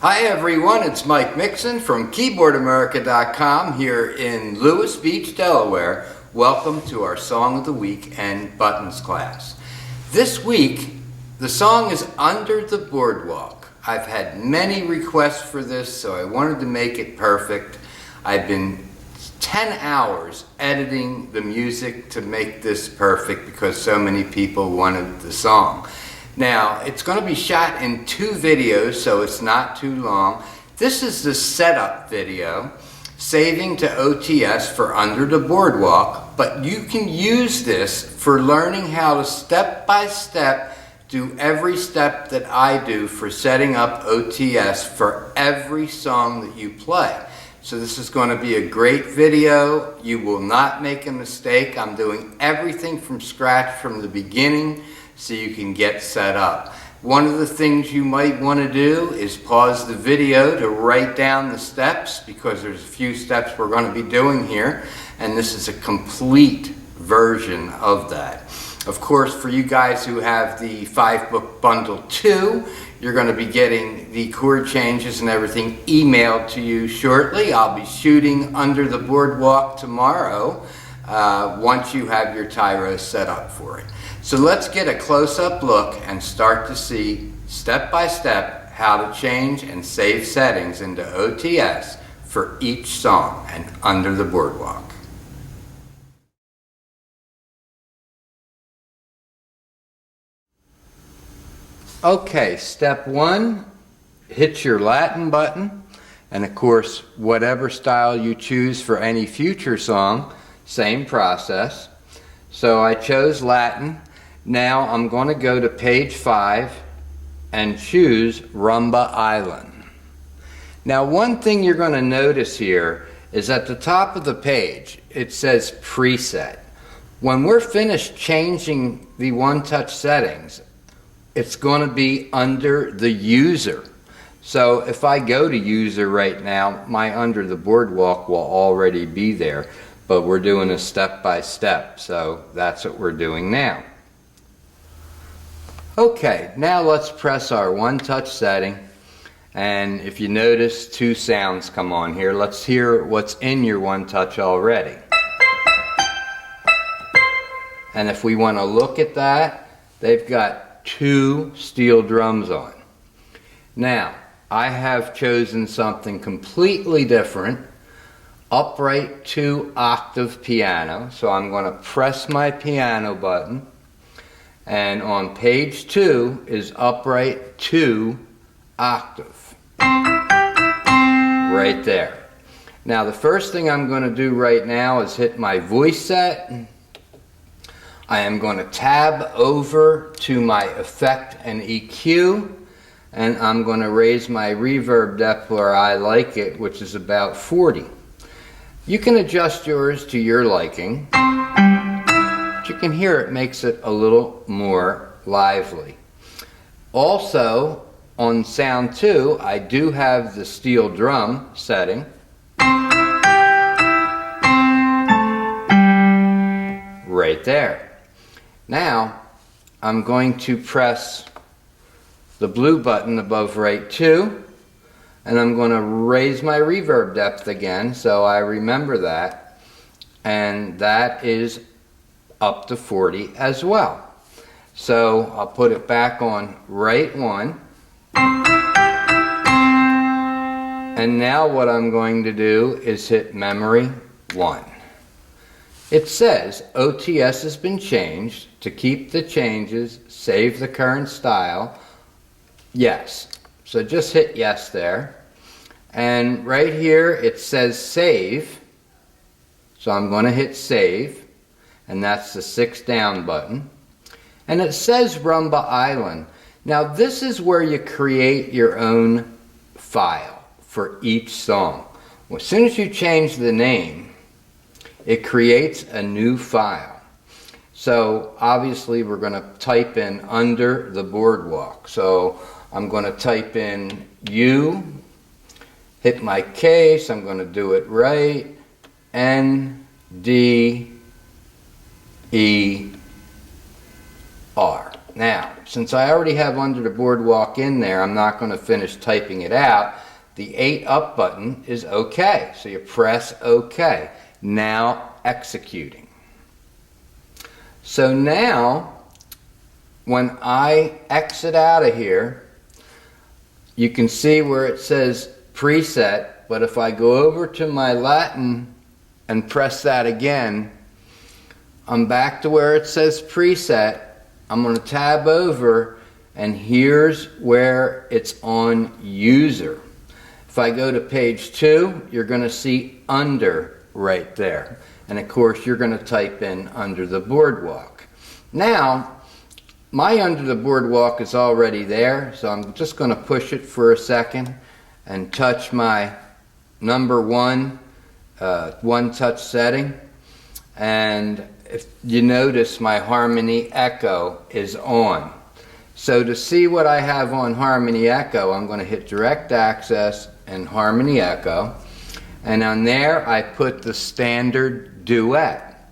Hi everyone, it's Mike Mixon from Keyboardamerica.com here in Lewis Beach, Delaware. Welcome to our Song of the Week and Buttons class. This week, the song is Under the Boardwalk. I've had many requests for this, so I wanted to make it perfect. I've been 10 hours editing the music to make this perfect because so many people wanted the song. Now, it's going to be shot in 2 videos, so it's not too long. This is the setup video, saving to OTS for Under the Boardwalk, but you can use this for learning how to step-by-step do every step that I do for setting up OTS for every song that you play. So this is going to be a great video. You will not make a mistake. I'm doing everything from scratch from the beginning so you can get set up. One of the things you might want to do is pause the video to write down the steps, because there's a few steps we're going to be doing here, and this is a complete version of that. Of course, for you guys who have the 5-book bundle 2, you're going to be getting the chord changes and everything emailed to you shortly. I'll be shooting Under the Boardwalk tomorrow once you have your Tyros set up for it. So let's get a close-up look and start to see step by step how to change and save settings into OTS for each song and Under the Boardwalk. Okay, step 1, hit your Latin button, and of course whatever style you choose for any future song, same process. So I chose Latin. Now I'm going to go to page 5 and choose Rumba Island. Now one thing you're going to notice here is at the top of the page it says preset. When we're finished changing the one-touch settings, it's going to be under the user. So if I go to user right now, my Under the Boardwalk will already be there, but we're doing a step-by-step, so that's what we're doing now. Okay, now let's press our one-touch setting, and if you notice 2 sounds come on here. Let's hear what's in your one-touch already. And if we want to look at that, they've got 2 steel drums on. Now, I have chosen something completely different, upright 2 octave piano. So I'm going to press my piano button, and on page 2 is upright 2 octave. Right there. Now the first thing I'm going to do right now is hit my voice set. I am going to tab over to my effect and EQ, and I'm going to raise my reverb depth where I like it, which is about 40. You can adjust yours to your liking. But you can hear it makes it a little more lively. Also, on sound 2, I do have the steel drum setting. Right there. Now, I'm going to press the blue button above right 2, and I'm going to raise my reverb depth again so I remember that, and that is up to 40 as well. So I'll put it back on right 1, and now what I'm going to do is hit memory 1. It says OTS has been changed. To keep the changes, save the current style. Yes. So just hit yes there. And right here it says save. So I'm going to hit save. And that's the 6 down button. And it says Rumba Island. Now this is where you create your own file for each song. Well, as soon as you change the name, it creates a new file. So obviously we're going to type in Under the Boardwalk. So I'm going to type in U, hit my case, I'm going to do it right, N, D, E, R. Now, since I already have Under the Boardwalk in there, I'm not going to finish typing it out. The 8 up button is OK. So you press OK. Now executing. So now, when I exit out of here, you can see where it says preset, but if I go over to my Latin and press that again, I'm back to where it says preset. I'm going to tab over, and here's where it's on user. If I go to page 2, you're going to see under right there. And of course, you're going to type in Under the Boardwalk. Now, my Under the Boardwalk is already there, so I'm just going to push it for a second and touch my number 1 one-touch setting. And if you notice, my harmony echo is on. So to see what I have on harmony echo, I'm going to hit direct access and harmony echo. And on there, I put the standard duet.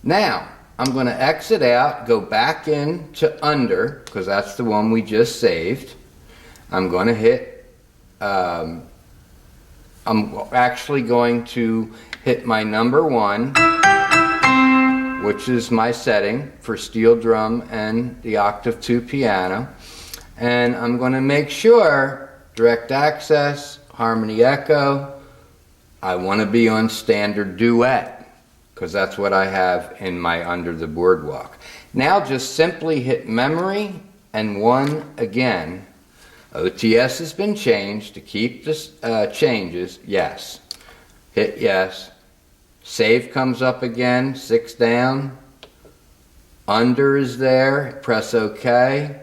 Now, I'm going to exit out, go back in to under, because that's the one we just saved. I'm going to hit, I'm actually going to hit my number 1, which is my setting for steel drum and the octave 2 piano. And I'm going to make sure, direct access, harmony echo, I want to be on standard duet, because that's what I have in my Under the Boardwalk. Now just simply hit memory and 1 again. OTS has been changed to keep the changes. Yes. Hit yes. Save comes up again, 6 down. Under is there, press OK.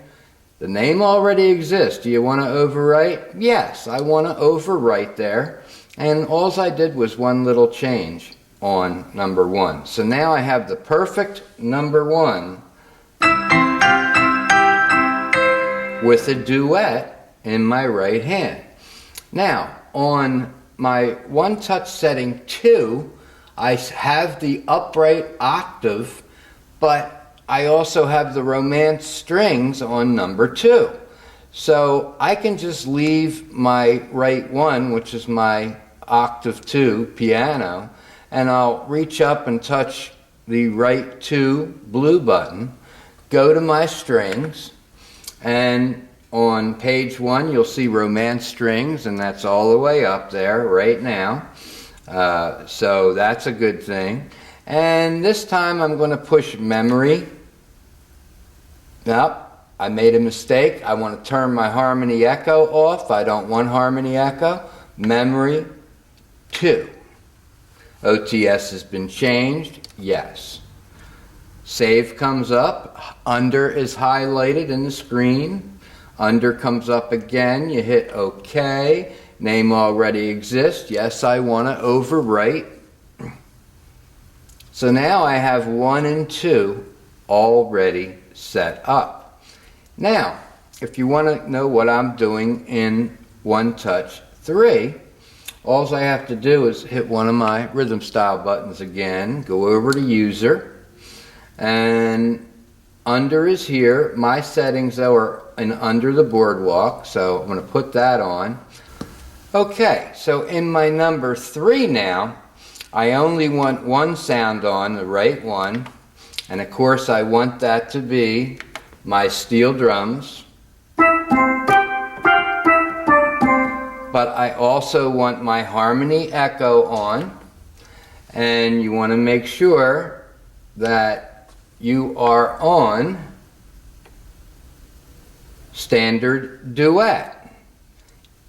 The name already exists. Do you want to overwrite? Yes, I want to overwrite there. And all I did was one little change on number 1. So now I have the perfect number 1 with a duet in my right hand. Now, on my one-touch setting 2, I have the upright octave, but I also have the romance strings on number 2. So I can just leave my right 1, which is my octave 2 piano, and I'll reach up and touch the right 2 blue button, go to my strings, and on page 1 you'll see romance strings, and that's all the way up there right now. So that's a good thing. And this time I'm going to push memory. Nope, I made a mistake. I want to turn my harmony echo off. I don't want harmony echo. Memory 2. OTS has been changed. Yes. Save comes up. Under is highlighted in the screen. Under comes up again. You hit OK. Name already exists. Yes, I want to overwrite. So now I have 1 and 2 already set up. Now, if you want to know what I'm doing in One Touch 3, all I have to do is hit one of my rhythm style buttons again, go over to user, and under is here. My settings though are in Under the Boardwalk, so I'm going to put that on. Okay, so in my number 3 now, I only want one sound on, the right one, and of course I want that to be my steel drums. But I also want my harmony echo on, and you want to make sure that you are on standard duet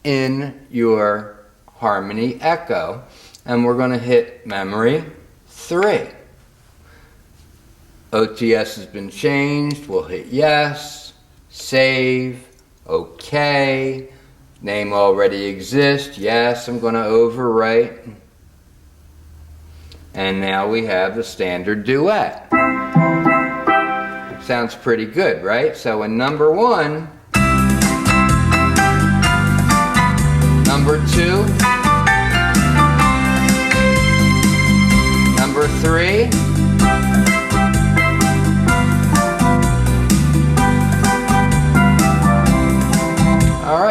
in your harmony echo, and we're going to hit memory 3. OTS has been changed. We'll hit yes, save, OK. Name already exists. Yes, I'm going to overwrite. And now we have the standard duet. Sounds pretty good, right? So in number 1, number 2, number 3,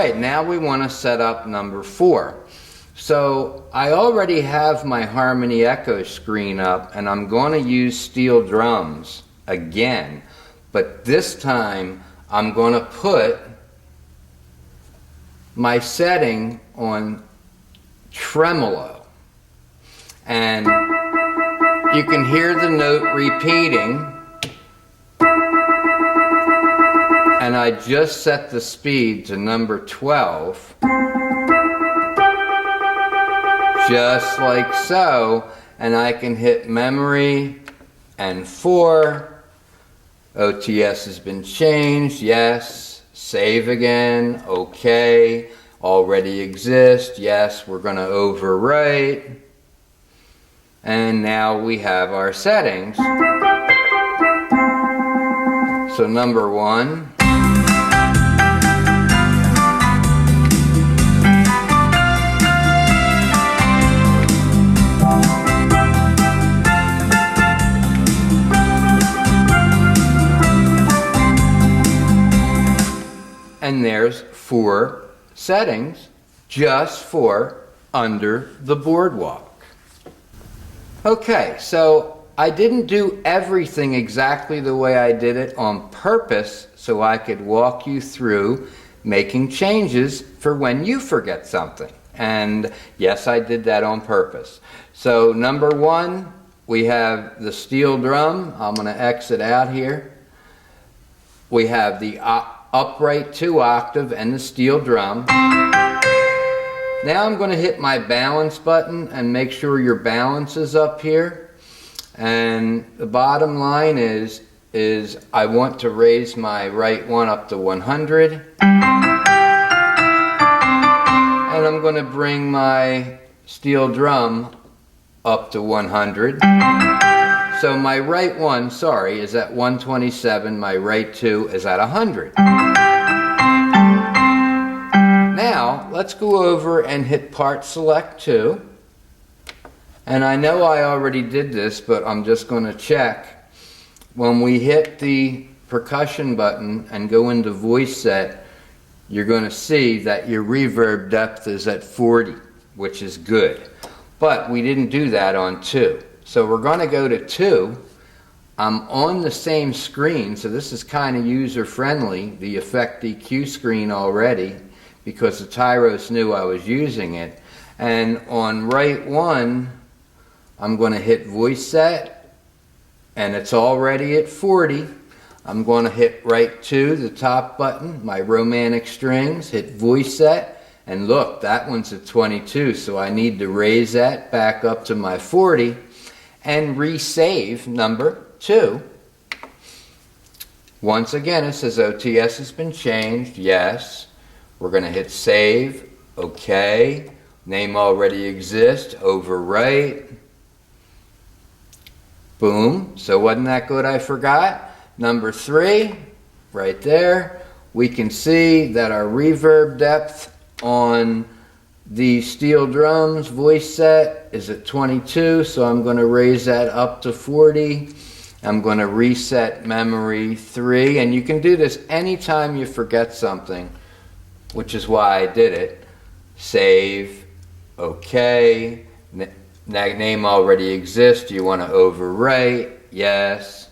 right, now we want to set up number 4. So I already have my harmony echo screen up, and I'm going to use steel drums again, but this time I'm going to put my setting on tremolo, and you can hear the note repeating, and I just set the speed to number 12, just like so, and I can hit memory and 4. OTS has been changed, yes. Save again, okay. Already exist, yes. We're going to overwrite. And now we have our settings. So number 1. And there's 4 settings just for under the boardwalk. Okay, so I didn't do everything exactly the way I did it on purpose so I could walk you through making changes for when you forget something. And yes, I did that on purpose. So number 1, we have the steel drum. I'm going to exit out here. We have the upright 2 octave and the steel drum. Now I'm going to hit my balance button and make sure your balance is up here. And the bottom line is I want to raise my right one up to 100. And I'm going to bring my steel drum up to 100. So my right one, sorry, is at 127. My right 2 is at 100. Now, let's go over and hit part select 2. And I know I already did this, but I'm just going to check. When we hit the percussion button and go into voice set, you're going to see that your reverb depth is at 40, which is good. But we didn't do that on 2. So we're going to go to 2. I'm on the same screen, so this is kind of user-friendly, the Effect EQ screen already, because the Tyros knew I was using it. And on right 1, I'm going to hit voice set, and it's already at 40. I'm going to hit right 2, the top button, my romantic strings, hit voice set, and look, that one's at 22, so I need to raise that back up to my 40 and resave number 2. Once again, it says OTS has been changed, yes. We're going to hit save, okay. Name already exists, overwrite. Boom. So wasn't that good I forgot? Number 3, right there. We can see that our reverb depth on the steel drums voice set is at 22, so I'm going to raise that up to 40. I'm going to reset memory 3, and you can do this anytime you forget something, which is why I did it. Save, okay. That name already exists. You want to overwrite, yes.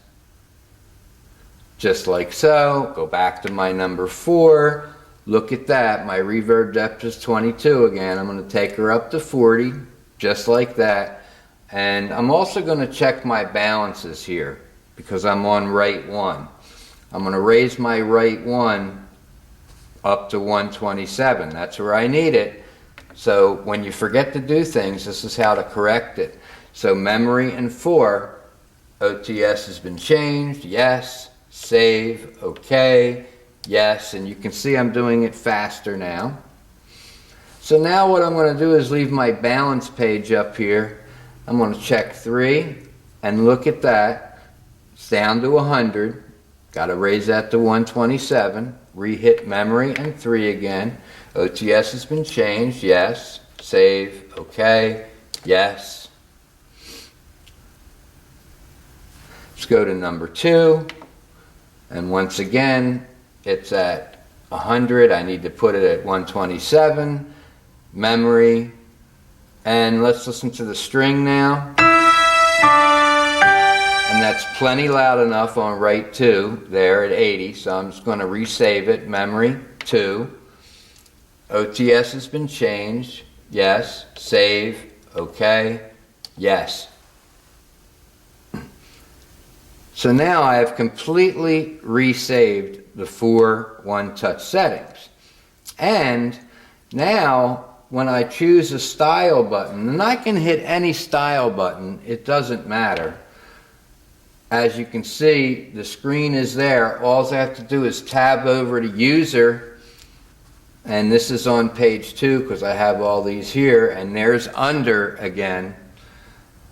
Just like so. Go back to my number 4. Look at that. My reverb depth is 22 again. I'm going to take her up to 40, just like that. And I'm also going to check my balances here because I'm on right 1. I'm going to raise my right 1 up to 127. That's where I need it. So when you forget to do things, this is how to correct it. So memory and 4, OTS has been changed, yes. Save, okay, yes. And you can see I'm doing it faster now. So now what I'm going to do is leave my balance page up here. I'm going to check 3 and look at that. It's down to 100. Got to raise that to 127. Re-hit memory and 3 again. OTS has been changed, yes. Save, okay, yes. Let's go to number 2. And once again, it's at 100, I need to put it at 127, memory, and let's listen to the string now. And that's plenty loud enough on write 2 there at 80, so I'm just going to resave it. Memory 2. OTS has been changed. Yes. Save. Okay. Yes. So now I have completely resaved the 4 one-touch settings. And now when I choose a style button, and I can hit any style button, it doesn't matter. As you can see, the screen is there. All I have to do is tab over to user, and this is on page 2 because I have all these here, and there's under again.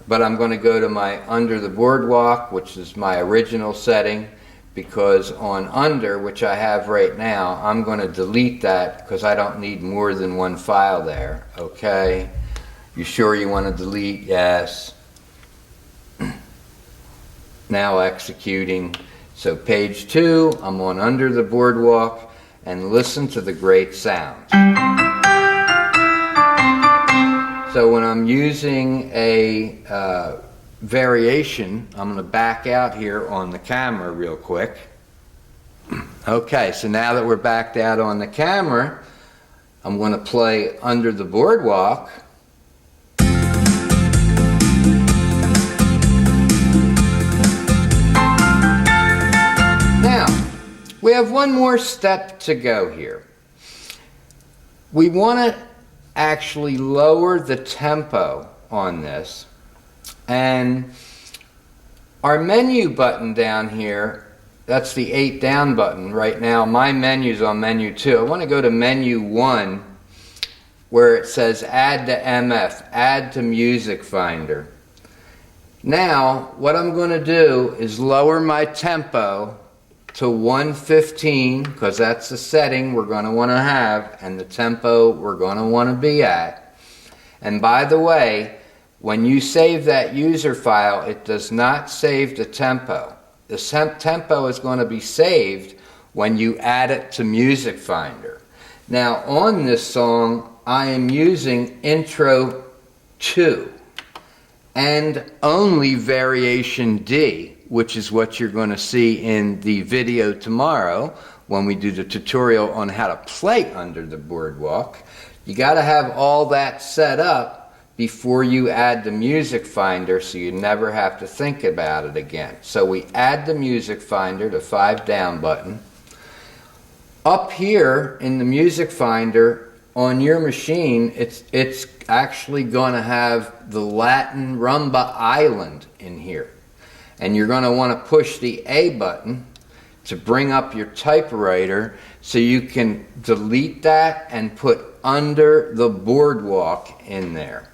But I'm going to go to my under the boardwalk, which is my original setting, because on under, which I have right now, I'm going to delete that because I don't need more than one file there. Okay. You sure you want to delete? Yes. Now executing. So page 2, I'm on under the boardwalk, and listen to the great sound. So when I'm using a variation, I'm going to back out here on the camera real quick. Okay, so now that we're backed out on the camera, I'm going to play under the boardwalk. Now, we have one more step to go here. We want to actually lower the tempo on this, and our menu button down here, that's the 8 down button. Right now my menu's on menu 2. I want to go to menu 1 where it says add to MF, add to music finder. Now what I'm going to do is lower my tempo to 115, because that's the setting we're going to want to have and the tempo we're going to want to be at. And by the way, when you save that user file, it does not save the tempo. The tempo is going to be saved when you add it to Music Finder. Now on this song, I am using intro 2 and only variation D, which is what you're going to see in the video tomorrow when we do the tutorial on how to play under the boardwalk. You got to have all that set up before you add the music finder, so you never have to think about it again. So we add the music finder, the 5 down button. Up here in the music finder on your machine, it's actually going to have the Latin rumba island in here. And you're going to want to push the A button to bring up your typewriter so you can delete that and put under the boardwalk in there.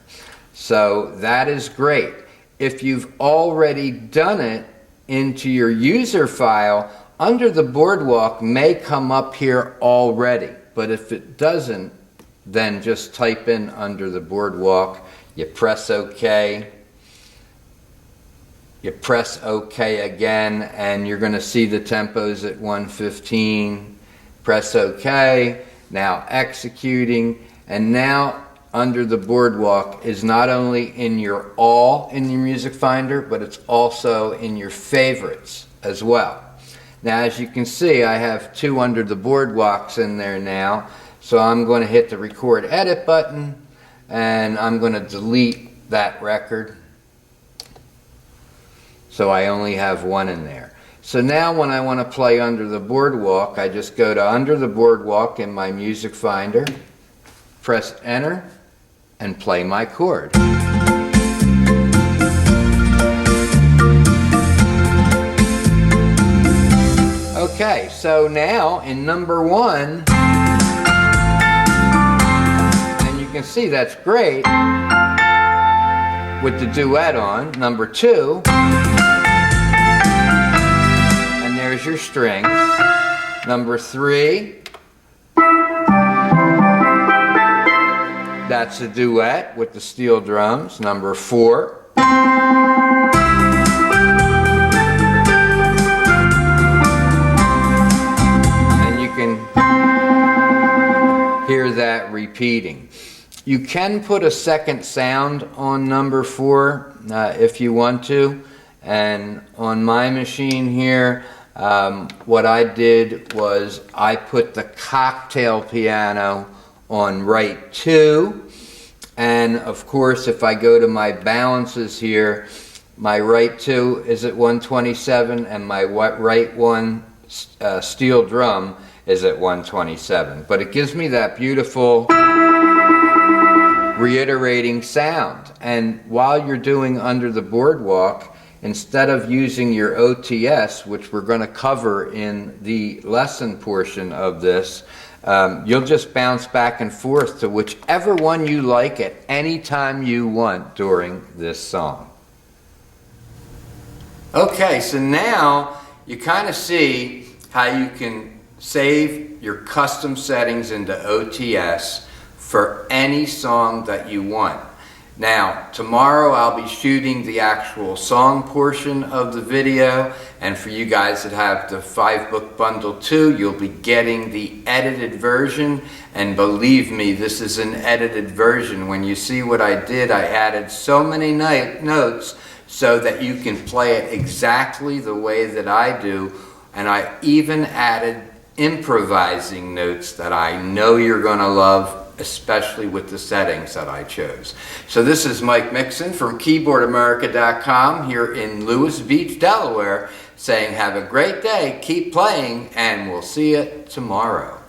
So that is great. If you've already done it into your user file, under the boardwalk may come up here already. But if it doesn't, then just type in under the boardwalk, you press OK. You press OK again, and you're going to see the tempos at 115. Press OK. Now executing. And now under the boardwalk is not only in your all in your music finder, but it's also in your favorites as well. Now as you can see, I have 2 under the boardwalks in there now. So I'm going to hit the record edit button, and I'm going to delete that record. So I only have 1 in there. So now when I want to play under the boardwalk, I just go to under the boardwalk in my music finder, press enter, and play my chord. Okay, so now in number 1, and you can see that's great with the duet on. Number 2, and there's your string. Number 3, that's a duet with the steel drums. Number 4, and you can hear that repeating. You can put a second sound on number 4 if you want to. And on my machine here, what I did was I put the cocktail piano on right 2. And of course, if I go to my balances here, my right 2 is at 127 and my right 1 steel drum is at 127. But it gives me that beautiful reiterating sound. And while you're doing Under the Boardwalk, instead of using your OTS, which we're going to cover in the lesson portion of this, you'll just bounce back and forth to whichever one you like at any time you want during this song. Okay, so now you kind of see how you can save your custom settings into OTS for any song that you want. Now, tomorrow I'll be shooting the actual song portion of the video, and for you guys that have the 5-book bundle too, you'll be getting the edited version. And believe me, this is an edited version. When you see what I did, I added so many notes so that you can play it exactly the way that I do. And I even added improvising notes that I know you're going to love, especially with the settings that I chose. So this is Mike Mixon from Keyboardamerica.com here in Lewis Beach, Delaware, saying have a great day, keep playing, and we'll see you tomorrow.